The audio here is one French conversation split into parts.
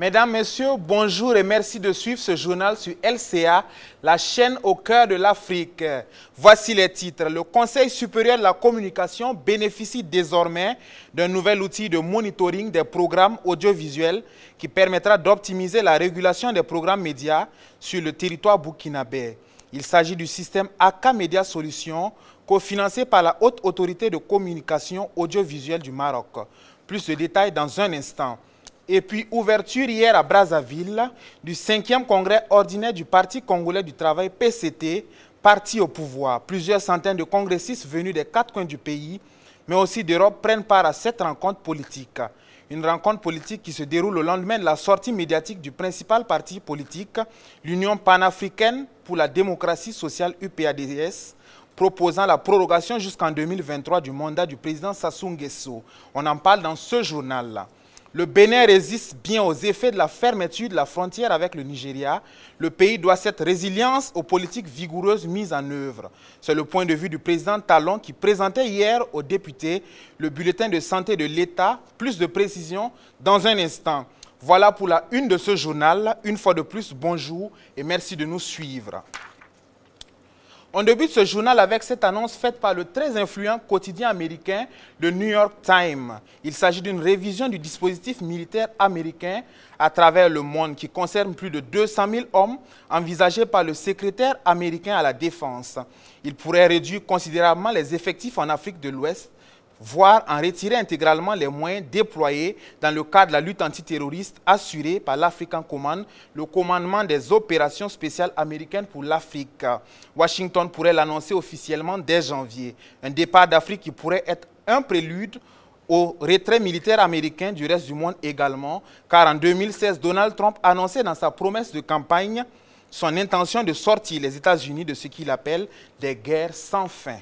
Mesdames, Messieurs, bonjour et merci de suivre ce journal sur LCA, la chaîne au cœur de l'Afrique. Voici les titres. Le Conseil supérieur de la communication bénéficie désormais d'un nouvel outil de monitoring des programmes audiovisuels qui permettra d'optimiser la régulation des programmes médias sur le territoire burkinabé. Il s'agit du système AK Media Solutions, cofinancé par la Haute Autorité de communication audiovisuelle du Maroc. Plus de détails dans un instant. Et puis, ouverture hier à Brazzaville du 5e congrès ordinaire du Parti congolais du travail PCT, parti au pouvoir. Plusieurs centaines de congressistes venus des 4 coins du pays, mais aussi d'Europe, prennent part à cette rencontre politique. Une rencontre politique qui se déroule au lendemain de la sortie médiatique du principal parti politique, l'Union panafricaine pour la démocratie sociale UPADS, proposant la prorogation jusqu'en 2023 du mandat du président Sassou Nguesso. On en parle dans ce journal-là. Le Bénin résiste bien aux effets de la fermeture de la frontière avec le Nigeria. Le pays doit cette résilience aux politiques vigoureuses mises en œuvre. C'est le point de vue du président Talon qui présentait hier aux députés le bulletin de santé de l'État. Plus de précisions dans un instant. Voilà pour la une de ce journal. Une fois de plus, bonjour et merci de nous suivre. On débute ce journal avec cette annonce faite par le très influent quotidien américain, le New York Times. Il s'agit d'une révision du dispositif militaire américain à travers le monde qui concerne plus de 200 000 hommes envisagés par le secrétaire américain à la Défense. Il pourrait réduire considérablement les effectifs en Afrique de l'Ouest, voire en retirer intégralement les moyens déployés dans le cadre de la lutte antiterroriste assurée par l'African Command, le commandement des opérations spéciales américaines pour l'Afrique. Washington pourrait l'annoncer officiellement dès janvier. Un départ d'Afrique qui pourrait être un prélude au retrait militaire américain du reste du monde également, car en 2016, Donald Trump annonçait dans sa promesse de campagne son intention de sortir les États-Unis de ce qu'il appelle des guerres sans fin.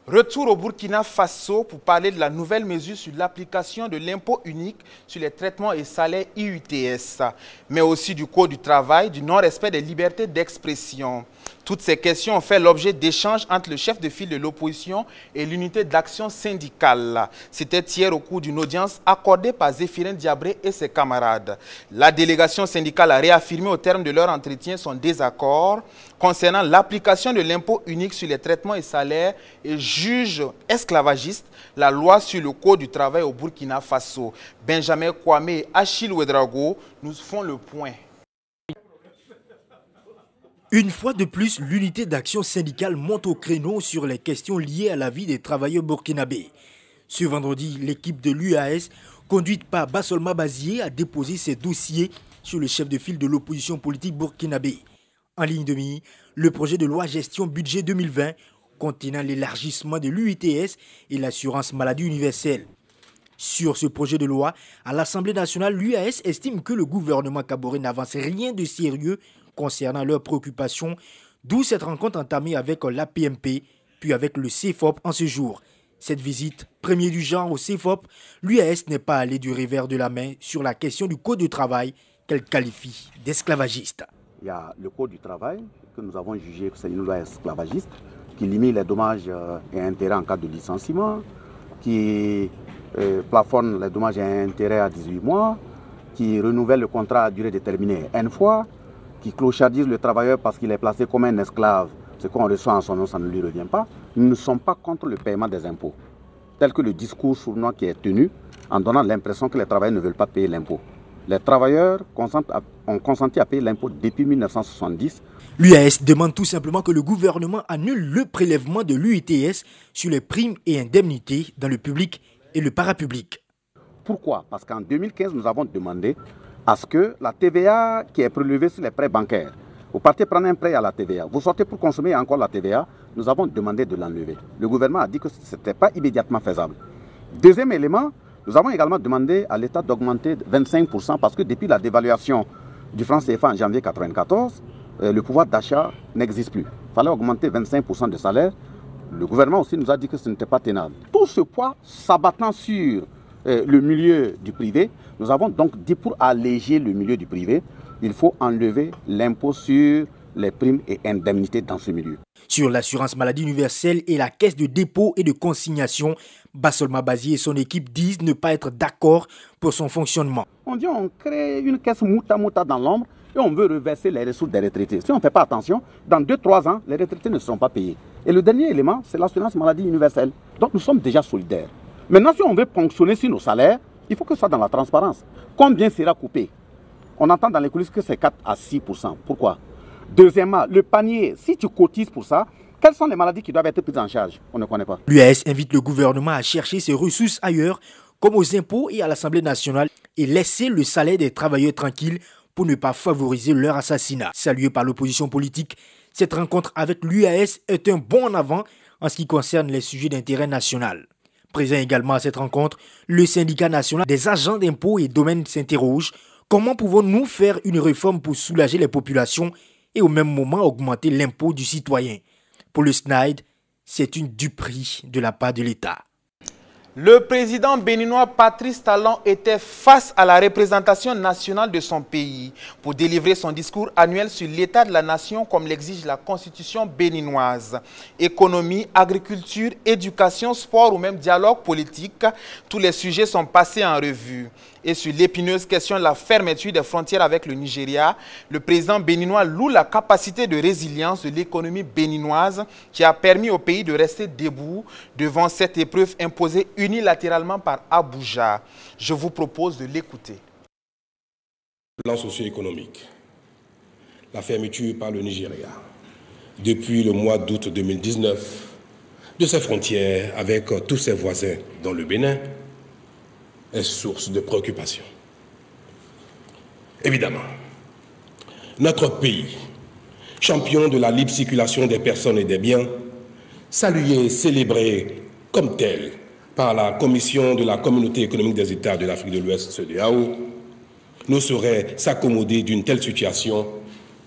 Retour au Burkina Faso pour parler de la nouvelle mesure sur l'application de l'impôt unique sur les traitements et salaires IUTS, mais aussi du Code du travail, du non-respect des libertés d'expression. Toutes ces questions ont fait l'objet d'échanges entre le chef de file de l'opposition et l'unité d'action syndicale. C'était hier au cours d'une audience accordée par Zéphirin Diabré et ses camarades. La délégation syndicale a réaffirmé au terme de leur entretien son désaccord concernant l'application de l'impôt unique sur les traitements et salaires et juge esclavagiste la loi sur le Code du travail au Burkina Faso. Benjamin Kwame et Achille Ouedraogo nous font le point. Une fois de plus, l'unité d'action syndicale monte au créneau sur les questions liées à la vie des travailleurs burkinabés. Ce vendredi, l'équipe de l'UAS, conduite par Bassolma Bazié, a déposé ses dossiers sur le chef de file de l'opposition politique burkinabé. En ligne de mire, le projet de loi gestion budget 2020 contenant l'élargissement de l'UITS et l'assurance maladie universelle. Sur ce projet de loi, à l'Assemblée nationale, l'UAS estime que le gouvernement camerounais n'avance rien de sérieux concernant leurs préoccupations, d'où cette rencontre entamée avec l'APMP, puis avec le CFOP en ce jour. Cette visite, premier du genre au CFOP, l'UAS n'est pas allée du revers de la main sur la question du code du travail qu'elle qualifie d'esclavagiste. Il y a le code du travail que nous avons jugé que c'est une loi esclavagiste, qui limite les dommages et intérêts en cas de licenciement, qui plafonne les dommages et intérêts à 18 mois, qui renouvelle le contrat à durée déterminée N fois, qui clochardise le travailleur parce qu'il est placé comme un esclave. Ce qu'on reçoit en son nom, ça ne lui revient pas. Nous ne sommes pas contre le paiement des impôts, tel que le discours sournois qui est tenu en donnant l'impression que les travailleurs ne veulent pas payer l'impôt. Les travailleurs ont consenti à payer l'impôt depuis 1970. L'UAS demande tout simplement que le gouvernement annule le prélèvement de l'UITS sur les primes et indemnités dans le public et le parapublic. Pourquoi? Parce qu'en 2015, nous avons demandé à ce que la TVA qui est prélevée sur les prêts bancaires, vous partez prendre un prêt à la TVA, vous sortez pour consommer encore la TVA, nous avons demandé de l'enlever. Le gouvernement a dit que ce n'était pas immédiatement faisable. Deuxième élément, nous avons également demandé à l'État d'augmenter 25% parce que depuis la dévaluation du franc CFA en janvier 1994, le pouvoir d'achat n'existe plus. Il fallait augmenter 25% de salaire. Le gouvernement aussi nous a dit que ce n'était pas tenable. Tout ce poids s'abattant sur le milieu du privé, nous avons donc dit pour alléger le milieu du privé, il faut enlever l'impôt sur les primes et indemnités dans ce milieu. Sur l'assurance maladie universelle et la caisse de dépôt et de consignation, Bassolma Bazié et son équipe disent ne pas être d'accord pour son fonctionnement. On dit on crée une caisse mouta dans l'ombre et on veut reverser les ressources des retraités. Si on ne fait pas attention, dans 2-3 ans, les retraités ne seront pas payés. Et le dernier élément, c'est l'assurance maladie universelle. Donc nous sommes déjà solidaires. Maintenant, si on veut ponctionner sur nos salaires, il faut que ce soit dans la transparence. Combien sera coupé? On entend dans les coulisses que c'est 4 à 6%. Pourquoi? Deuxièmement, le panier, si tu cotises pour ça, quelles sont les maladies qui doivent être prises en charge? On ne connaît pas. L'UAS invite le gouvernement à chercher ses ressources ailleurs, comme aux impôts et à l'Assemblée nationale, et laisser le salaire des travailleurs tranquilles pour ne pas favoriser leur assassinat. Salué par l'opposition politique, cette rencontre avec l'UAS est un bond en avant en ce qui concerne les sujets d'intérêt national. Présent également à cette rencontre, le syndicat national des agents d'impôts et domaines s'interroge: comment pouvons-nous faire une réforme pour soulager les populations et au même moment augmenter l'impôt du citoyen? Pour le SNAID, c'est une duperie de la part de l'État. Le président béninois Patrice Talon était face à la représentation nationale de son pays pour délivrer son discours annuel sur l'état de la nation comme l'exige la constitution béninoise. Économie, agriculture, éducation, sport ou même dialogue politique, tous les sujets sont passés en revue. Et sur l'épineuse question de la fermeture des frontières avec le Nigeria, le président béninois loue la capacité de résilience de l'économie béninoise qui a permis au pays de rester debout devant cette épreuve imposée unilatéralement par Abuja. Je vous propose de l'écouter. Plan socio-économique, la fermeture par le Nigeria, depuis le mois d'août 2019, de ses frontières avec tous ses voisins dans le Bénin, est source de préoccupation. Évidemment, notre pays, champion de la libre circulation des personnes et des biens, salué et célébré comme tel par la Commission de la Communauté économique des États de l'Afrique de l'Ouest, CEDEAO, ne saurait s'accommoder d'une telle situation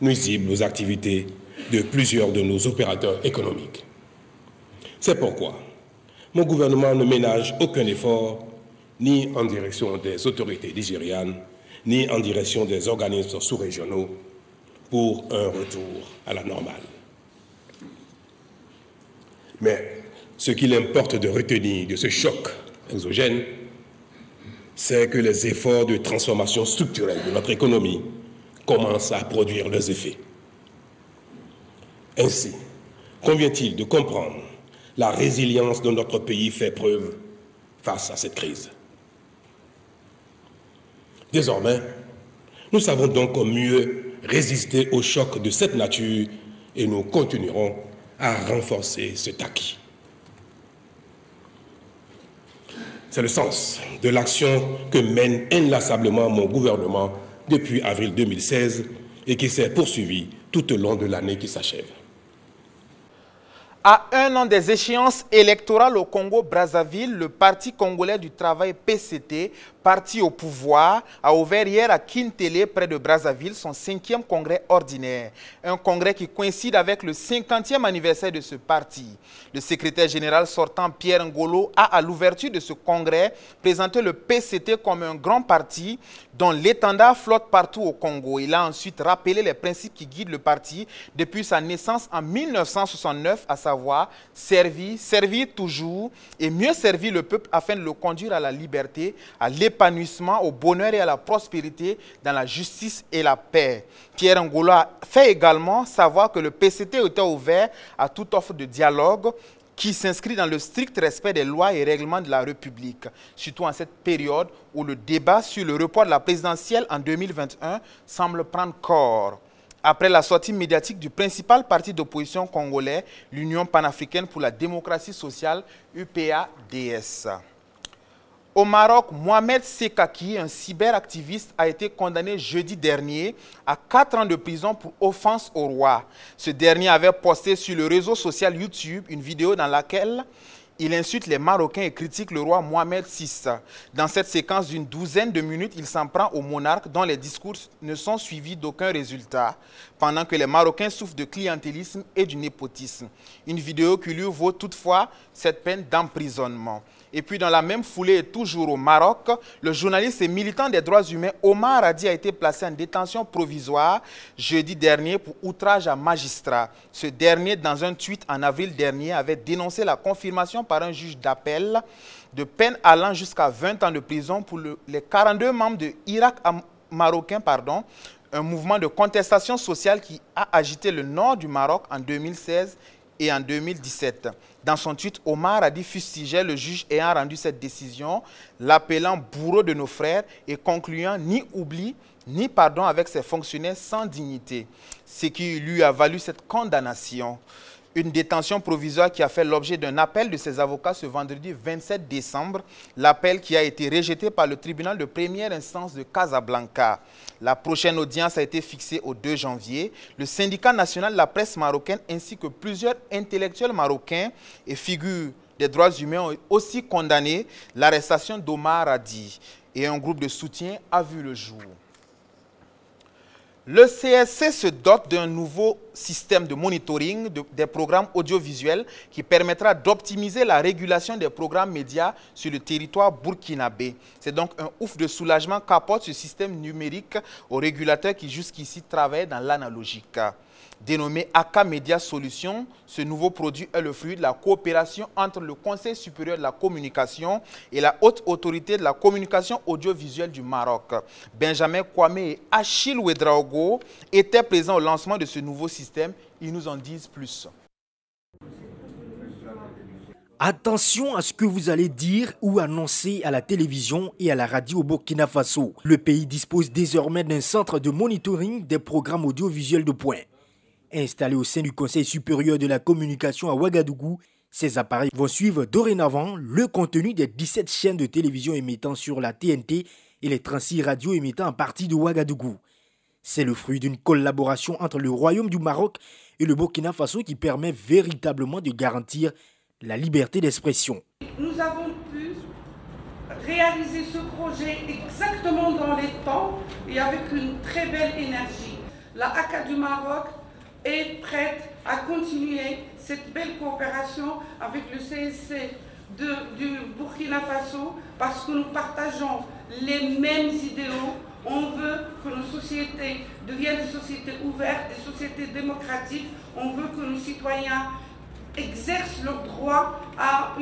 nuisible aux activités de plusieurs de nos opérateurs économiques. C'est pourquoi mon gouvernement ne ménage aucun effort ni en direction des autorités nigérianes, ni en direction des organismes sous-régionaux pour un retour à la normale. Mais ce qu'il importe de retenir de ce choc exogène, c'est que les efforts de transformation structurelle de notre économie commencent à produire leurs effets. Ainsi, convient-il de comprendre la résilience dont notre pays fait preuve face à cette crise. Désormais, nous savons donc mieux résister aux chocs de cette nature et nous continuerons à renforcer cet acquis. C'est le sens de l'action que mène inlassablement mon gouvernement depuis avril 2016 et qui s'est poursuivie tout au long de l'année qui s'achève. À un an des échéances électorales au Congo-Brazzaville, le Parti congolais du travail PCT, parti au pouvoir, a ouvert hier à Kintélé, près de Brazzaville, son 5e congrès ordinaire. Un congrès qui coïncide avec le 50e anniversaire de ce parti. Le secrétaire général sortant Pierre Ngolo a, à l'ouverture de ce congrès, présenté le PCT comme un grand parti dont l'étendard flotte partout au Congo. Il a ensuite rappelé les principes qui guident le parti depuis sa naissance en 1969, à savoir servir toujours et mieux servir le peuple afin de le conduire à la liberté, à l'épanouissement, au bonheur et à la prospérité dans la justice et la paix. Pierre Ngolo a fait également savoir que le PCT était ouvert à toute offre de dialogue qui s'inscrit dans le strict respect des lois et règlements de la République, surtout en cette période où le débat sur le report de la présidentielle en 2021 semble prendre corps. Après la sortie médiatique du principal parti d'opposition congolais, l'Union panafricaine pour la démocratie sociale, UPADS. Au Maroc, Mohamed Sekaki, un cyberactiviste, a été condamné jeudi dernier à 4 ans de prison pour offense au roi. Ce dernier avait posté sur le réseau social YouTube une vidéo dans laquelle il insulte les Marocains et critique le roi Mohamed VI. Dans cette séquence d'une douzaine de minutes, il s'en prend au monarque dont les discours ne sont suivis d'aucun résultat, pendant que les Marocains souffrent de clientélisme et du népotisme. Une vidéo qui lui vaut toutefois cette peine d'emprisonnement. Et puis dans la même foulée, toujours au Maroc, le journaliste et militant des droits humains Omar Hadi a été placé en détention provisoire jeudi dernier pour outrage à magistrat. Ce dernier, dans un tweet en avril dernier, avait dénoncé la confirmation par un juge d'appel de peine allant jusqu'à 20 ans de prison pour les 42 membres de Irak marocain, un mouvement de contestation sociale qui a agité le nord du Maroc en 2016 et en 2017. Dans son tweet, Omar Hadi fustigeait le juge ayant rendu cette décision, l'appelant bourreau de nos frères et concluant ni oubli ni pardon avec ses fonctionnaires sans dignité, ce qui lui a valu cette condamnation. Une détention provisoire qui a fait l'objet d'un appel de ses avocats ce vendredi 27 décembre, l'appel qui a été rejeté par le tribunal de première instance de Casablanca. La prochaine audience a été fixée au 2 janvier. Le syndicat national de la presse marocaine ainsi que plusieurs intellectuels marocains et figures des droits humains ont aussi condamné l'arrestation d'Omar Hadi et un groupe de soutien a vu le jour. Le CSC se dote d'un nouveau système de monitoring des programmes audiovisuels qui permettra d'optimiser la régulation des programmes médias sur le territoire burkinabé. C'est donc un ouf de soulagement qu'apporte ce système numérique aux régulateurs qui jusqu'ici travaillaient dans l'analogique. Dénommé AK Media Solutions, ce nouveau produit est le fruit de la coopération entre le Conseil supérieur de la communication et la Haute Autorité de la communication audiovisuelle du Maroc. Benjamin Kwame et Achille Ouedraogo étaient présents au lancement de ce nouveau système. Ils nous en disent plus. Attention à ce que vous allez dire ou annoncer à la télévision et à la radio au Burkina Faso. Le pays dispose désormais d'un centre de monitoring des programmes audiovisuels de pointe. Installés au sein du Conseil supérieur de la communication à Ouagadougou, ces appareils vont suivre dorénavant le contenu des 17 chaînes de télévision émettant sur la TNT et les 36 radios émettant en partie de Ouagadougou. C'est le fruit d'une collaboration entre le Royaume du Maroc et le Burkina Faso qui permet véritablement de garantir la liberté d'expression. Nous avons pu réaliser ce projet exactement dans les temps et avec une très belle énergie. La AK du Maroc est prête à continuer cette belle coopération avec le CSC du Burkina Faso parce que nous partageons les mêmes idéaux. On veut que nos sociétés deviennent des sociétés ouvertes, des sociétés démocratiques. On veut que nos citoyens exercent leur droit à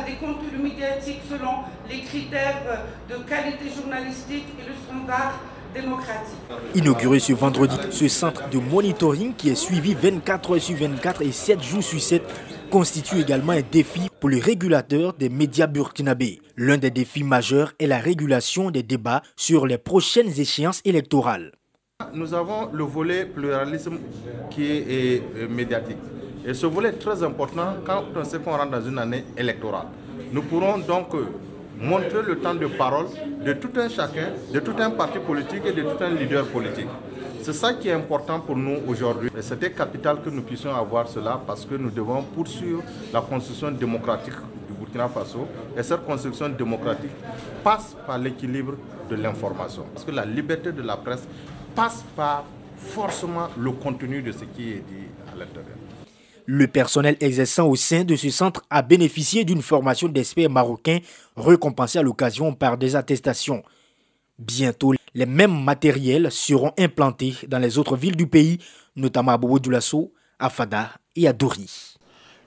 des contenus médiatiques selon les critères de qualité journalistique et le standard démocratique. Inauguré ce vendredi, ce centre de monitoring qui est suivi 24 heures sur 24 et 7 jours sur 7 constitue également un défi pour les régulateurs des médias burkinabés. L'un des défis majeurs est la régulation des débats sur les prochaines échéances électorales. Nous avons le volet pluralisme qui est médiatique. Et ce volet est très important quand on sait qu'on rentre dans une année électorale. Nous pourrons donc montrer le temps de parole de tout un chacun, de tout un parti politique et de tout un leader politique. C'est ça qui est important pour nous aujourd'hui. C'était capital que nous puissions avoir cela parce que nous devons poursuivre la construction démocratique du Burkina Faso. Et cette construction démocratique passe par l'équilibre de l'information. Parce que la liberté de la presse passe par forcément le contenu de ce qui est dit à l'intérieur. Le personnel exerçant au sein de ce centre a bénéficié d'une formation d'experts marocains récompensés à l'occasion par des attestations. Bientôt, les mêmes matériels seront implantés dans les autres villes du pays, notamment à Bobo-Dioulasso, à Fada et à Dori.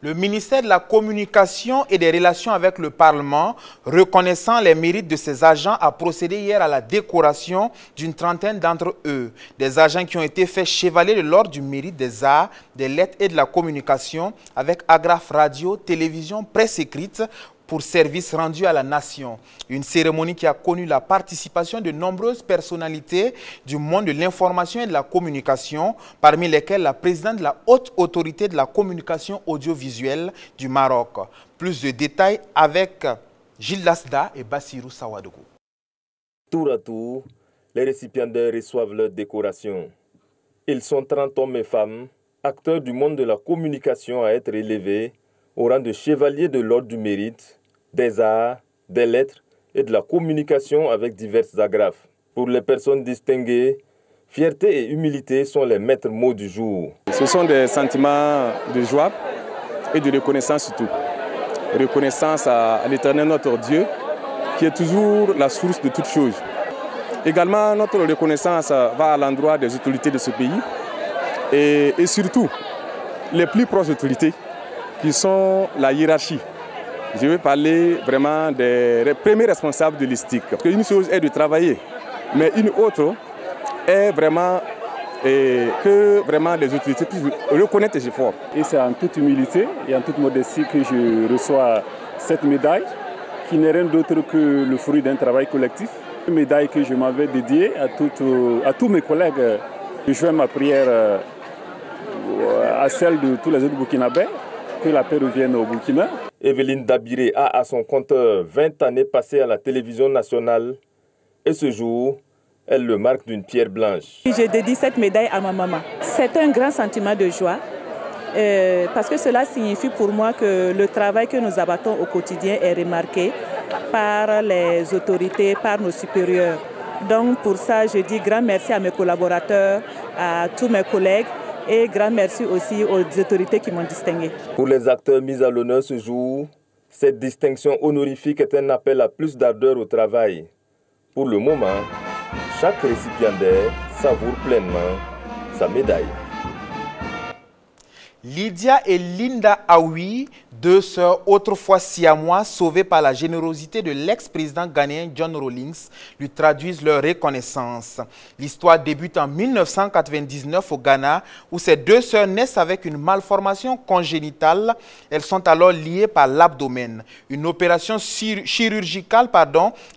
Le ministère de la Communication et des Relations avec le Parlement, reconnaissant les mérites de ses agents, a procédé hier à la décoration d'une trentaine d'entre eux. Des agents qui ont été faits chevaliers de l'ordre du mérite des arts, des lettres et de la communication avec agrafe radio, télévision, presse écrite pour service rendu à la nation. Une cérémonie qui a connu la participation de nombreuses personnalités du monde de l'information et de la communication, parmi lesquelles la présidente de la Haute Autorité de la communication audiovisuelle du Maroc. Plus de détails avec Gilles Lasda et Bassirou Sawadougou. Tour à tour, les récipiendaires reçoivent leur décoration. Ils sont 30 hommes et femmes, acteurs du monde de la communication à être élevés au rang de chevaliers de l'ordre du mérite, des arts, des lettres et de la communication avec diverses agrafes. Pour les personnes distinguées, fierté et humilité sont les maîtres mots du jour. Ce sont des sentiments de joie et de reconnaissance surtout. reconnaissance à l'Éternel notre Dieu, qui est toujours la source de toutes choses. Également, notre reconnaissance va à l'endroit des autorités de ce pays et surtout les plus proches autorités qui sont la hiérarchie. Je vais parler vraiment des premiers responsables de l'ISTIC. Une chose est de travailler, mais une autre est vraiment que vraiment les autorités puissent reconnaître les efforts. Et c'est en toute humilité et en toute modestie que je reçois cette médaille qui n'est rien d'autre que le fruit d'un travail collectif. Une médaille que je m'avais dédiée à tous mes collègues. Je joins ma prière à celle de tous les autres Burkinabés, que la paix revienne au Burkina. Evelyne Dabiré a à son compteur 20 années passées à la télévision nationale et ce jour, elle le marque d'une pierre blanche. Je dédie cette médaille à ma maman. C'est un grand sentiment de joie parce que cela signifie pour moi que le travail que nous abattons au quotidien est remarqué par les autorités, par nos supérieurs. Donc pour ça, je dis grand merci à mes collaborateurs, à tous mes collègues et grand merci aussi aux autorités qui m'ont distingué. Pour les acteurs mis à l'honneur ce jour, cette distinction honorifique est un appel à plus d'ardeur au travail. Pour le moment, chaque récipiendaire savoure pleinement sa médaille. Lydia et Linda Aoui, deux sœurs autrefois siamois sauvées par la générosité de l'ex-président ghanéen John Rawlings, lui traduisent leur reconnaissance. L'histoire débute en 1999 au Ghana où ces deux sœurs naissent avec une malformation congénitale. Elles sont alors liées par l'abdomen. Une opération chirurgicale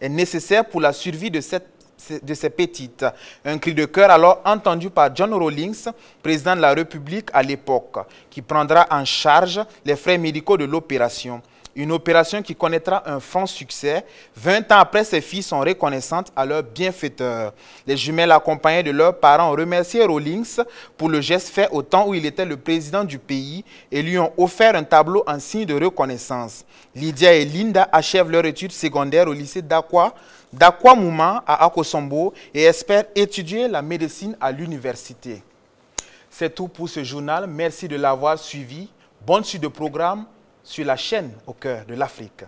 est nécessaire pour la survie de ces petites. Un cri de cœur alors entendu par John Rawlings, président de la République à l'époque, qui prendra en charge les frais médicaux de l'opération. Une opération qui connaîtra un franc succès. 20 ans après, ces filles sont reconnaissantes à leur bienfaiteur. Les jumelles accompagnées de leurs parents ont remercié Rawlings pour le geste fait au temps où il était le président du pays et lui ont offert un tableau en signe de reconnaissance. Lydia et Linda achèvent leur études secondaires au lycée d'Akwa Mouma à Akosombo et espèrent étudier la médecine à l'université. C'est tout pour ce journal. Merci de l'avoir suivi. Bonne suite de programme sur la chaîne au cœur de l'Afrique.